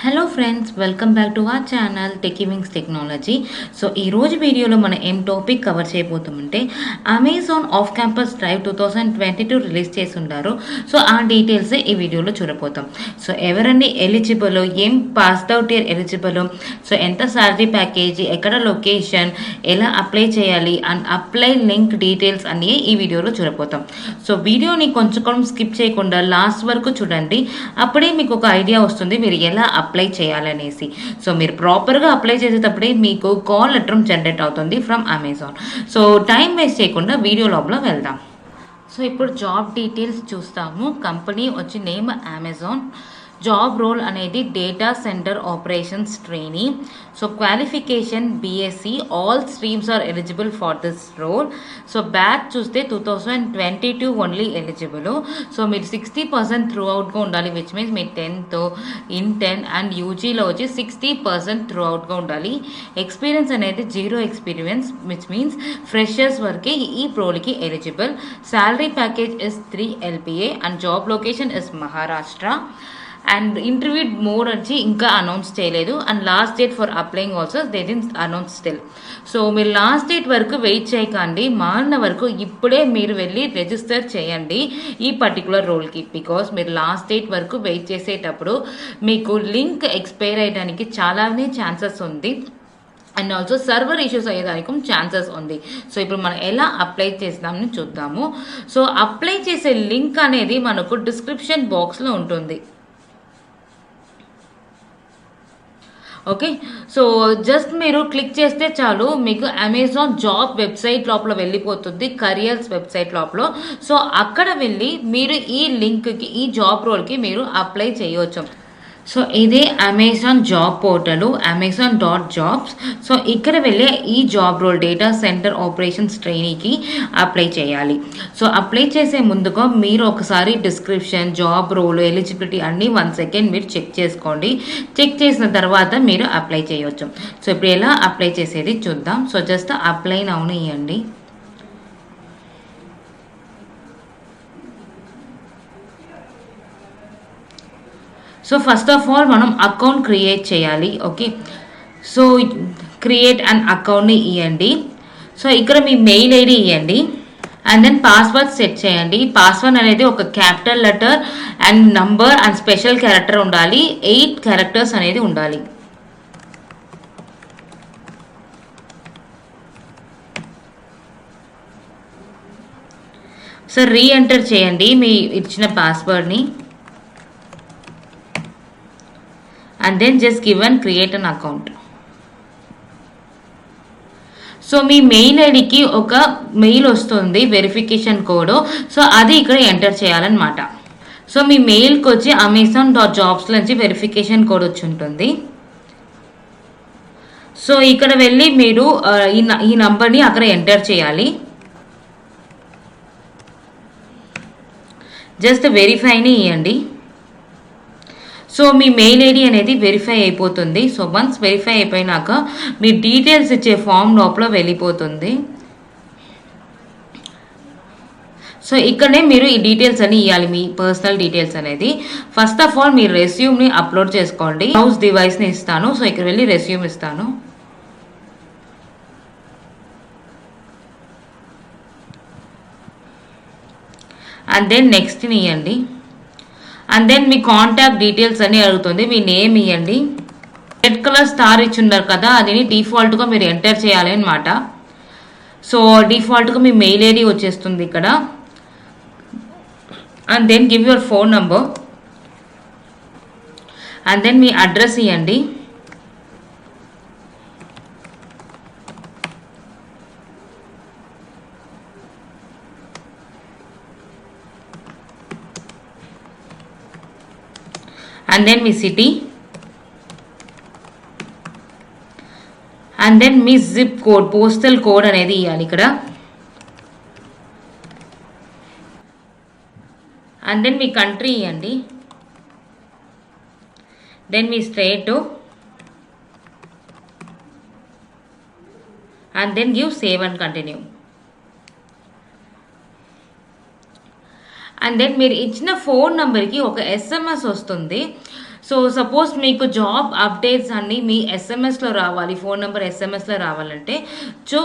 Hello friends, welcome back to our channel Techiewings technology. So ఈరోజు వీడియోలో మనం ఏం టాపిక్ కవర్ చేయబోతామంటే Amazon off campus drive 2022 release చేసి ఉన్నారు. సో ఆ డీటెయిల్స్ ఈ వీడియోలో చూడబోతాం. సో ఎవరన్నీ ఎలిజిబుల్, ఏం passed out year eligible, so ఎంత శాలరీ ప్యాకేజీ, ఎక్కడ లొకేషన్, ఎలా అప్లై చేయాలి అండ్ అప్లై లింక్ డీటెయిల్స్ అన్నీ ఈ వీడియోలో చూడబోతాం. సో వీడియోని కొంచెం స్కిప్ చేయకుండా లాస్ట్ వరకు చూడండి. అప్పుడే మీకు ఒక ఐడియా వస్తుంది మీరు ఎలా అప్లై చేయాలనేసి. సో మీరు ప్రాపర్గా అప్లై చేసేటప్పుడే మీకు కాల్ లెటర్ జనరేట్ అవుతుంది from Amazon. So time waste చేయకుండా వీడియో లోపల వెళ్దాం. సో ఇప్పుడు జాబ్ డీటెయిల్స్ చూస్తాము. కంపెనీ వచ్చి నేమ్ అమెజాన్. జాబ్ రోల్ అనేది data centre operations trainee. So qualification BSc. All streams are eligible for this role. So batch చూస్తే 2022 only eligible. So మీరు 60% through అవుట్గా ఉండాలి, విచ్ మీన్స్ మీరు 10th, ఇంటర్ అండ్ యూజీలో వచ్చి 60% through అవుట్గా ఉండాలి. Experience అనేది 0 experience, which means freshers వరకే ఈ రోల్కి eligible. Salary package is 3 LPA and job location is Maharashtra. And interview mode వచ్చి ఇంకా అనౌన్స్ చేయలేదు. And last date for applying also they didn't announce still. So మీరు లాస్ట్ డేట్ వరకు wait చేయకండి, మారిన వరకు ఇప్పుడే మీరు వెళ్ళి రిజిస్టర్ చేయండి ఈ పర్టికులర్ రోల్కి. బికాస్ మీరు లాస్ట్ డేట్ వరకు వెయిట్ చేసేటప్పుడు మీకు లింక్ ఎక్స్పైర్ అయ్యడానికి చాలానే ఛాన్సెస్ ఉంది. అండ్ ఆల్సో సర్వర్ ఇష్యూస్ అయ్యేదానికి ఛాన్సెస్ ఉంది. సో ఇప్పుడు మనం ఎలా అప్లై చేస్తామని చూద్దాము. సో అప్లై చేసే లింక్ అనేది మనకు డిస్క్రిప్షన్ బాక్స్లో ఉంటుంది. ఓకే, సో జస్ట్ మీరు క్లిక్ చేస్తే చాలు మీకు అమెజాన్ జాబ్ వెబ్సైట్ లోపల వెళ్ళిపోతుంది, కరియర్స్ వెబ్సైట్ లోపల. సో అక్కడ వెళ్ళి మీరు ఈ లింక్కి, ఈ జాబ్ రోల్కి మీరు అప్లై చేయవచ్చు. సో ఇదే Amazon job portal amazon.jobs. So ఇక్కడ వెళ్ళి ఈ job role data centre operations ట్రైనీకి అప్లై చేయాలి. సో అప్లై చేసే ముందుగా మీరు ఒకసారి డిస్క్రిప్షన్, జాబ్ రోల్, ఎలిజిబిలిటీ అన్నీ 1 సెకండ్ మీరు చెక్ చేసుకోండి. చెక్ చేసిన తర్వాత మీరు అప్లై చేయవచ్చు. సో ఇప్పుడు ఎలా అప్లై చేసేది చూద్దాం. సో జస్ట్ అప్లై నౌ ఇవ్వండి. సో ఫస్ట్ ఆఫ్ ఆల్ మనం అకౌంట్ క్రియేట్ చేయాలి. ఓకే, సో క్రియేట్ అండ్ అకౌంట్ని ఇవ్వండి. సో ఇక్కడ మీ మెయిల్ ఐడి ఇవ్వండి అండ్ దెన్ పాస్వర్డ్ సెట్ చేయండి. పాస్వర్డ్ అనేది ఒక capital letter and number and special character ఉండాలి. 8 క్యారెక్టర్స్ అనేది ఉండాలి. సో రీఎంటర్ చేయండి మీ ఇచ్చిన పాస్వర్డ్ని and then just give and create an account. So me mail ఐడికి ఒక మెయిల్ వస్తుంది వెరిఫికేషన్ కోడ్. సో అది ఇక్కడ ఎంటర్ చేయాలన్నమాట. సో మీ మెయిల్కి వచ్చి amazon.jobs నుంచి వెరిఫికేషన్ కోడ్ వచ్చి ఉంటుంది. సో ఇక్కడ వెళ్ళి మీరు ఈ నంబర్ని అక్కడ ఎంటర్ చేయాలి. జస్ట్ వెరిఫైని ఇవ్వండి. సో మీ మెయిల్ ఐడి అనేది వెరిఫై అయిపోతుంది. సో వన్స్ వెరిఫై అయిపోయినాక మీ డీటెయిల్స్ ఇచ్చే ఫామ్ లోపల వెళ్ళిపోతుంది. సో ఇక్కడనే మీరు ఈ డీటెయిల్స్ అని ఇవ్వాలి, మీ పర్సనల్ డీటెయిల్స్ అనేది. ఫస్ట్ ఆఫ్ ఆల్ మీ రెస్యూమ్ని అప్లోడ్ చేసుకోండి. మౌస్ డివైస్ని ఇస్తాను. సో ఇక్కడ వెళ్ళి రెస్యూమ్ ఇస్తాను. అండ్ దెన్ నెక్స్ట్ని ఇవ్వండి. అండ్ దెన్ మీ కాంటాక్ట్ డీటెయిల్స్ అని అడుగుతుంది. మీ నేమ్ ఇవ్వండి. రెడ్ కలర్ స్టార్ ఇచ్చి ఉన్నారు కదా, అది డిఫాల్ట్గా మీరు ఎంటర్ చేయాలి అనమాట. సో డిఫాల్ట్గా మీ మెయిల్ ఐడి వచ్చేస్తుంది ఇక్కడ. And then give your phone number and then మీ అడ్రస్ ఇవ్వండి. and then మీ సిటీ అండ్ దెన్ మీ జిప్ కోడ్, పోస్టల్ కోడ్ అనేది ఇవ్వాలి ఇక్కడ. అండ్ దెన్ మీ కంట్రీ ఇవ్వండి. దెన్ మీ state and then give save and continue. And then మీరు ఇచ్చిన ఫోన్ నెంబర్కి ఒక SMS వస్తుంది. సో సపోజ్ మీకు జాబ్ అప్డేట్స్ అన్నీ మీ ఎస్ఎంఎస్లో రావాలి, ఫోన్ నెంబర్ ఎస్ఎంఎస్లో రావాలంటే సో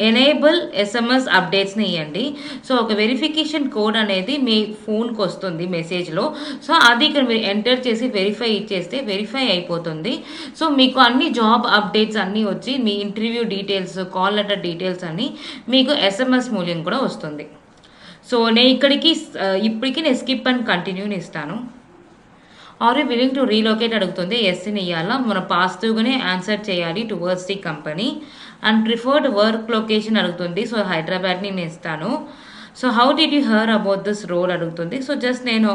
ఎనేబుల్ ఎస్ఎంఎస్ అప్డేట్స్ని ఇవ్వండి. సో ఒక వెరిఫికేషన్ కోడ్ అనేది మీ ఫోన్కి వస్తుంది మెసేజ్లో. సో అది ఇక్కడ మీరు ఎంటర్ చేసి వెరిఫై ఇచ్చేస్తే వెరిఫై అయిపోతుంది. సో మీకు అన్ని జాబ్ అప్డేట్స్ అన్నీ వచ్చి మీ interview details, call letter details అన్నీ మీకు ఎస్ఎంఎస్ మూల్యం కూడా వస్తుంది. సో నేను ఇప్పటికి నేను స్కిప్ అండ్ కంటిన్యూని ఇస్తాను. Are you willing to relocate అడుగుతుంది. ఎస్ని ఇవ్వాలా, మన పాజిటివ్గానే ఆన్సర్ చేయాలి towards the company. And preferred work location అడుగుతుంది. సో హైదరాబాద్ని నేను ఇస్తాను. So how did you hear about this role అడుగుతుంది. సో జస్ట్ నేను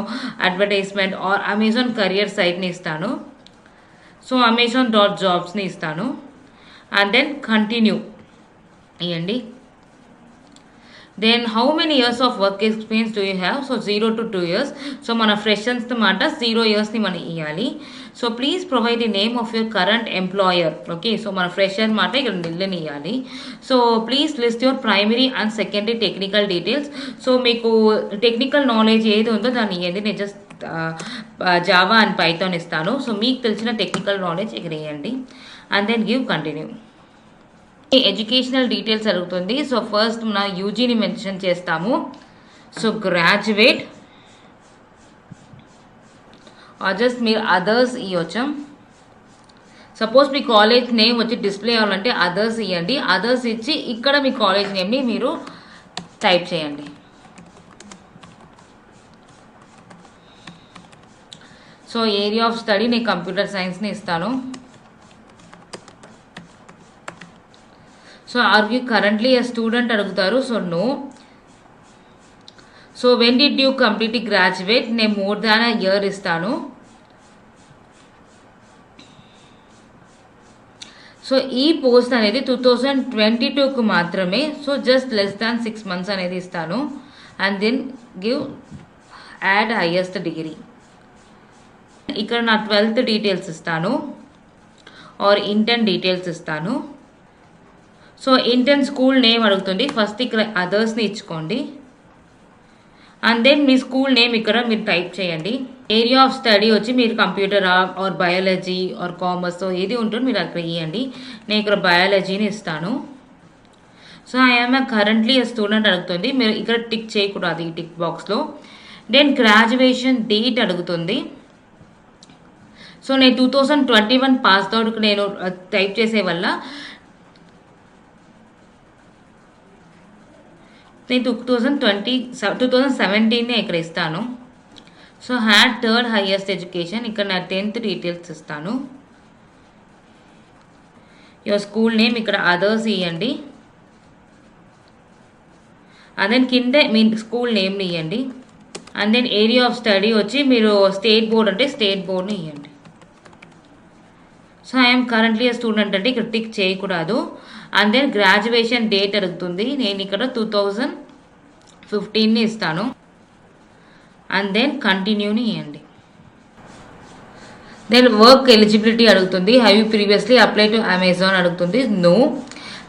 అడ్వర్టైజ్మెంట్ ఆర్ అమెజాన్ కరియర్ సైట్ని ఇస్తాను. సో amazon.jobsని ఇస్తాను. అండ్ దెన్ కంటిన్యూ ఇవ్వండి. Then how many years of work experience do you have. So 0 to 2 years. So మన freshers మాట 0 yearsని మనం ఇవ్వాలి. So please provide the name of your current employer. Okay, so మన ఫ్రెషర్ మాట ఇక్కడ నిల్లని ఇవ్వాలి. So please list your primary and secondary technical details. So మీకు టెక్నికల్ నాలెడ్జ్ ఏది ఉందో దాన్ని ఇవ్వండి. నేను జస్ట్ జావా అండ్ పైథాన్ ఇస్తాను. సో మీకు తెలిసిన టెక్నికల్ నాలెడ్జ్ ఇక్కడ ఇవ్వండి. And then give continue. Educational details అడుగుతుంది. సో ఫస్ట్ మన యూజీని మెన్షన్ చేస్తాము. సో గ్రాడ్యుయేట్ జస్ట్ మీరు అదర్స్ ఇవ్వచ్చు. సపోజ్ మీ కాలేజ్ నేమ్ వచ్చి డిస్ప్లే అవ్వాలంటే అదర్స్ ఇవ్వండి. అదర్స్ ఇచ్చి ఇక్కడ మీ కాలేజ్ నేమ్ని మీరు టైప్ చేయండి. సో ఏరియా ఆఫ్ స్టడీ నేను కంప్యూటర్ సైన్స్ని ఇస్తాను. So are you currently a student అడుగుతారు. So no. So when did you completely graduate, నేను మోర్ దాన్ అ ఇయర్ ఇస్తాను. సో ఈ పోస్ట్ అనేది 2022కు మాత్రమే. So just less than 6 months అనేది ఇస్తాను. And then give add highest degree. ఇక్కడ నా 12th డీటెయిల్స్ ఇస్తాను ఆర్ ఇంటర్న్ డీటెయిల్స్ ఇస్తాను. సో ఇంటర్న్ స్కూల్ నేమ్ అడుగుతుంది. ఫస్ట్ ఇక్కడ అదర్స్ని ఇచ్చుకోండి. అండ్ దెన్ మీ స్కూల్ నేమ్ ఇక్కడ మీరు టైప్ చేయండి. ఏరియా ఆఫ్ స్టడీ వచ్చి మీరు computer or biology or commerce ఏది ఉంటుందో మీరు అక్కడ ఇవ్వండి. నేను ఇక్కడ బయాలజీని ఇస్తాను. సో ఐఎమ్ కరెంట్లీ స్టూడెంట్ అడుగుతుంది. మీరు ఇక్కడ టిక్ చేయకూడదు ఈ టిక్ బాక్స్లో. దెన్ గ్రాడ్యుయేషన్ డేట్ అడుగుతుంది. సో నేను 2021 పాస్ అవుట్కి నేను టైప్ చేసే వల్ల నేను 2017 ఇక్కడ ఇస్తాను. So had third highest education, ఇక్కడ నా 10th డీటెయిల్స్ ఇస్తాను. యువర్ స్కూల్ నేమ్ ఇక్కడ అదర్స్ ఇవ్వండి. అండ్ దెన్ కింద మీ స్కూల్ నేమ్ని ఇవ్వండి. And then area of study వచ్చి మీరు స్టేట్ బోర్డ్ అంటే స్టేట్ బోర్డ్ని ఇవ్వండి. సో ఐఎమ్ కరెంట్లీ స్టూడెంట్ అంటే ఇక్కడ టిక్ చేయకూడదు. అండ్ దెన్ గ్రాడ్యుయేషన్ డేట్ అడుగుతుంది. నేను ఇక్కడ 2015ని ఇస్తాను. అండ్ దెన్ కంటిన్యూని ఇవ్వండి. దెన్ వర్క్ ఎలిజిబిలిటీ అడుగుతుంది. Have you previously apply to Amazon అడుగుతుంది. No.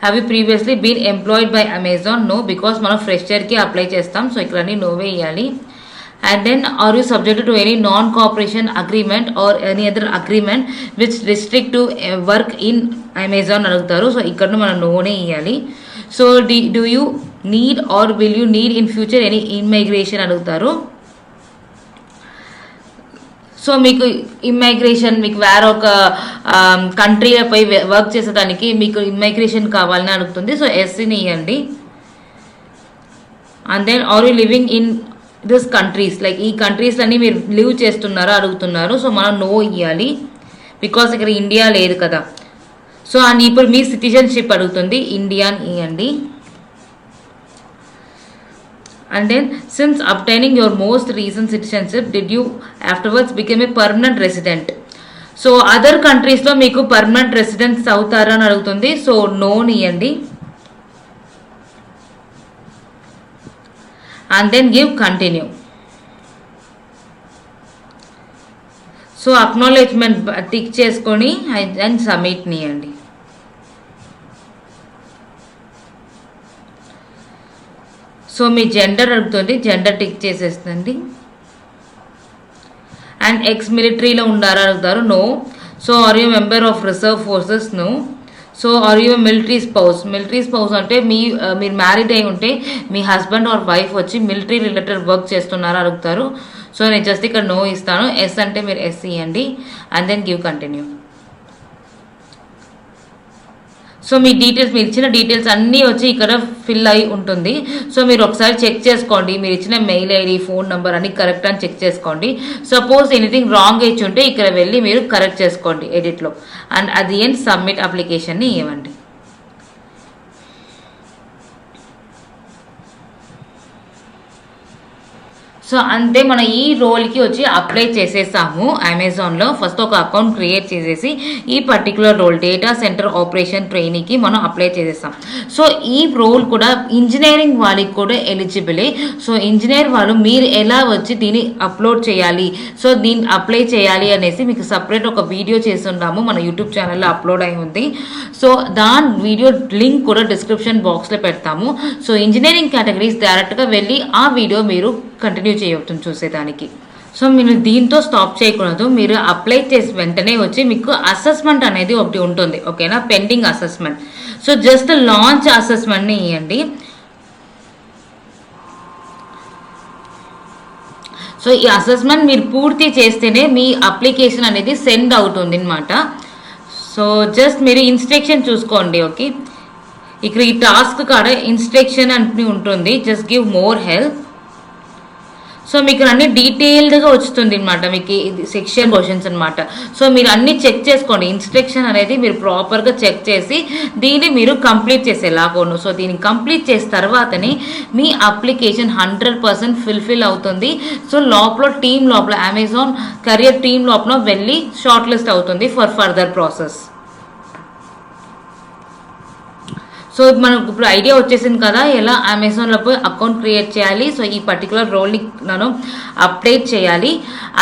Have you previously been employed by Amazon. No, because మనం ఫ్రెషర్కి అప్లై చేస్తాం. సో ఇక్కడ అన్ని నోవే ఇవ్వాలి. And then are you subjected to any non-cooperation agreement or any other agreement which restrict to work in Amazon అడుగుతారు. So ఇక్కడ మనం నోనే ఇవ్వాలి. So do you need or will you need in future any immigration అడుగుతారు. So మీకు immigration మీకు వేరే ఒక కంట్రీపై work చేసేదానికి మీకు ఇమ్మైగ్రేషన్ కావాలని అడుగుతుంది. సో ఎస్ని ఇవ్వండి. And then are you living in this countries, like ఈ కంట్రీస్ అన్ని మీరు లివ్ చేస్తున్నారా అడుగుతున్నారు. సో మనం నో ఇవ్వాలి బికాస్ ఇక్కడ ఇండియా లేదు కదా. సో అండ్ ఇప్పుడు మీ సిటిజన్షిప్ అడుగుతుంది. ఇండియన్ ఇవ్వండి. And then since obtaining your most recent citizenship did you afterwards become a permanent resident. So other కంట్రీస్లో మీకు పర్మనెంట్ రెసిడెంట్స్ అవుతారా అని అడుగుతుంది. సో నోని ఇవ్వండి. and then give continue. So acknowledgement tick చేసుకొని అండ్ సబ్మిట్ నియండి. సో మీ జెండర్ అడుగుతుంది. జెండర్ టిక్ చేసేస్తుంది. అండ్ ఎక్స్ మిలిటరీలో ఉండారా అడుగుతారు, no. So are you member of reserve forces, no. So are you military spouse, military spouse అంటే మీరు మ్యారీడ్ అయి ఉంటే మీ హస్బెండ్ ఆర్ వైఫ్ వచ్చి మిలిటరీ రిలేటెడ్ వర్క్ చేస్తున్నారా అడుగుతారు. సో నేను జస్ట్ ఇక్కడ నో ఇస్తాను. ఎస్ అంటే మీరు ఎస్ ఇవ్వండి and then give continue. So మీ డీటెయిల్స్, మీరు ఇచ్చిన డీటెయిల్స్ అన్నీ వచ్చి ఇక్కడ ఫిల్ అయి ఉంటుంది. సో మీరు ఒకసారి చెక్ చేసుకోండి, మీరు ఇచ్చిన మెయిల్ ఐడి, ఫోన్ నెంబర్ అన్ని కరెక్ట్ అని చెక్ చేసుకోండి. సపోజ్ ఎనీథింగ్ రాంగ్ ఇచ్చి ఉంటే ఇక్కడ వెళ్ళి మీరు కరెక్ట్ చేసుకోండి ఎడిట్లో. అండ్ అది ఏం సబ్మిట్ అప్లికేషన్ని ఇవ్వండి. సో అంతే, మనం ఈ రోల్కి వచ్చి అప్లై చేసేసాము అమెజాన్లో. ఫస్ట్ ఒక అకౌంట్ క్రియేట్ చేసేసి ఈ particular role data centre operation ట్రైనీకి మనం అప్లై చేసేసాం. సో ఈ రోల్ కూడా ఇంజనీరింగ్ వాళ్ళకి కూడా ఎలిజిబులే. సో ఇంజనీర్ వాళ్ళు మీరు ఎలా వచ్చి దీన్ని అప్లోడ్ చేయాలి, సో దీన్ని అప్లై చేయాలి అనేసి మీకు సపరేట్ ఒక వీడియో చేస్తున్నాము, మన యూట్యూబ్ ఛానల్లో అప్లోడ్ అయి ఉంది. సో దాని వీడియో లింక్ కూడా డిస్క్రిప్షన్ బాక్స్లో పెడతాము. సో ఇంజనీరింగ్ కేటగిరీస్ డైరెక్ట్గా వెళ్ళి ఆ వీడియో మీరు కంటిన్యూ చేయవచ్చు చూసేదానికి. సో మీరు దీంతో స్టాప్ చేయకూడదు, మీరు అప్లై చేసి వెంటనే వచ్చి మీకు అసెస్మెంట్ అనేది ఒకటి ఉంటుంది, ఓకేనా, pending assessment. So just launch అసెస్మెంట్ని ఇవ్వండి. సో ఈ అసెస్మెంట్ మీరు పూర్తి చేస్తేనే మీ అప్లికేషన్ అనేది సెండ్ అవుతుంది అనమాట. సో జస్ట్ మీరు ఇన్స్ట్రక్షన్ చూసుకోండి, ఓకే. ఇక్కడ ఈ టాస్క్ కాడ ఇన్స్ట్రక్షన్ అంటే ఉంటుంది, just give more help. So మీకు అన్ని డీటెయిల్డ్గా వస్తుంది అనమాట, మీకు ఇది సెక్షన్ క్వశ్చన్స్ అనమాట. సో మీరు అన్ని చెక్ చేసుకోండి, ఇన్స్ట్రక్షన్ అనేది మీరు ప్రాపర్గా చెక్ చేసి దీన్ని మీరు కంప్లీట్ చేసేలాగోను. సో దీన్ని కంప్లీట్ చేసిన తర్వాతనే మీ అప్లికేషన్ 100% ఫుల్ఫిల్ అవుతుంది. సో టీమ్ లోపల అమెజాన్ కెరియర్ టీమ్ లోపల వెళ్ళి షార్ట్ లిస్ట్ అవుతుంది ఫర్ ఫర్దర్ ప్రాసెస్. సో మనకు ఇప్పుడు ఐడియా వచ్చేసింది కదా ఎలా అమెజాన్లో పోయి అకౌంట్ క్రియేట్ చేయాలి. సో ఈ పర్టికులర్ రోల్ని నేను అప్డేట్ చేయాలి.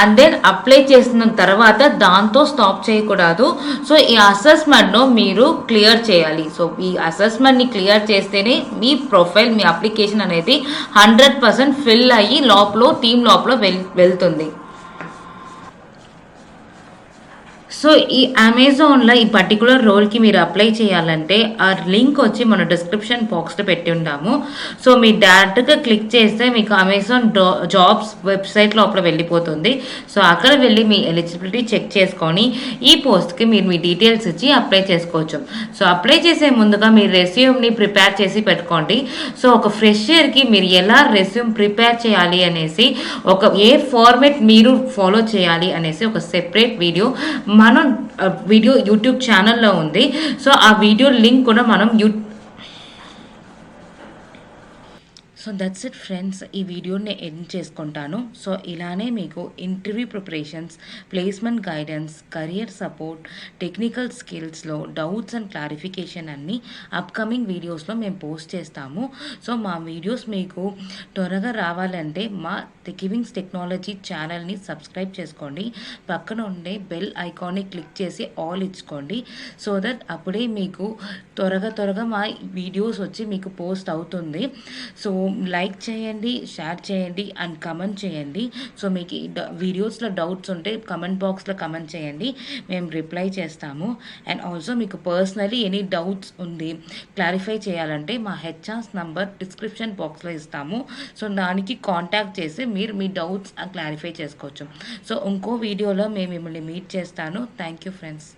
అండ్ దెన్ అప్లై చేసిన తర్వాత దాంతో స్టాప్ చేయకూడదు. సో ఈ అసెస్మెంట్ను మీరు క్లియర్ చేయాలి. సో ఈ అసెస్మెంట్ని క్లియర్ చేస్తేనే మీ ప్రొఫైల్, మీ అప్లికేషన్ అనేది 100% ఫిల్ అయ్యి టీమ్ లోపల వెళ్తుంది. సో ఈ అమెజాన్లో ఈ పర్టికులర్ రోల్కి మీరు అప్లై చేయాలంటే ఆ లింక్ వచ్చి మన డిస్క్రిప్షన్ బాక్స్లో పెట్టి ఉంటాము. సో మీరు డైరెక్ట్గా క్లిక్ చేస్తే మీకు అమెజాన్ జాబ్స్ వెబ్సైట్ లోపల వెళ్ళిపోతుంది. సో అక్కడ వెళ్ళి మీ ఎలిజిబిలిటీ చెక్ చేసుకొని ఈ పోస్ట్కి మీరు మీ డీటెయిల్స్ ఇచ్చి అప్లై చేసుకోవచ్చు. సో అప్లై చేసే ముందుగా మీరు రెస్యూమ్ని ప్రిపేర్ చేసి పెట్టుకోండి. సో ఒక ఫ్రెషర్కి మీరు ఎలా రెస్యూమ్ ప్రిపేర్ చేయాలి అనేసి, ఏ ఫార్మేట్ మీరు ఫాలో చేయాలి అనేసి ఒక సెపరేట్ వీడియో మనం వీడియో యూట్యూబ్ ఛానల్లో ఉంది. సో ఆ వీడియో లింక్ కూడా మనం సో దట్స్ ఇట్ ఫ్రెండ్స్, ఈ వీడియోని ఎండ్ చేసుకుంటాను. సో ఇలానే మీకు interview preparations, placement guidance, career support, technical స్కిల్స్లో డౌట్స్ అండ్ క్లారిఫికేషన్ అన్నీ అప్కమింగ్ వీడియోస్లో మేము పోస్ట్ చేస్తాము. సో మా వీడియోస్ మీకు త్వరగా రావాలంటే మా గివింగ్స్ టెక్నాలజీ ఛానల్ని సబ్స్క్రైబ్ చేసుకోండి. పక్కన ఉండే బెల్ ఐకాన్ని క్లిక్ చేసి ఆల్ ఇచ్చుకోండి. సో దట్ అప్పుడే మీకు త్వరగా మా వీడియోస్ వచ్చి మీకు పోస్ట్ అవుతుంది. సో లైక్ చేయండి, షేర్ చేయండి అండ్ కమెంట్ చేయండి. సో మీకు వీడియోస్లో డౌట్స్ ఉంటే కమెంట్ బాక్స్లో కమెంట్ చేయండి, మేము రిప్లై చేస్తాము. అండ్ ఆల్సో మీకు పర్సనలీ ఎనీ డౌట్స్ ఉంది క్లారిఫై చేయాలంటే మా హెచ్ఆర్స్ నంబర్ డిస్క్రిప్షన్ బాక్స్లో ఇస్తాము. సో దానికి కాంటాక్ట్ చేసి మీరు మీ డౌట్స్ క్లారిఫై చేసుకోవచ్చు. సో ఇంకో వీడియోలో మేము మిమ్మల్ని మీట్ చేస్తాను. Thank you friends.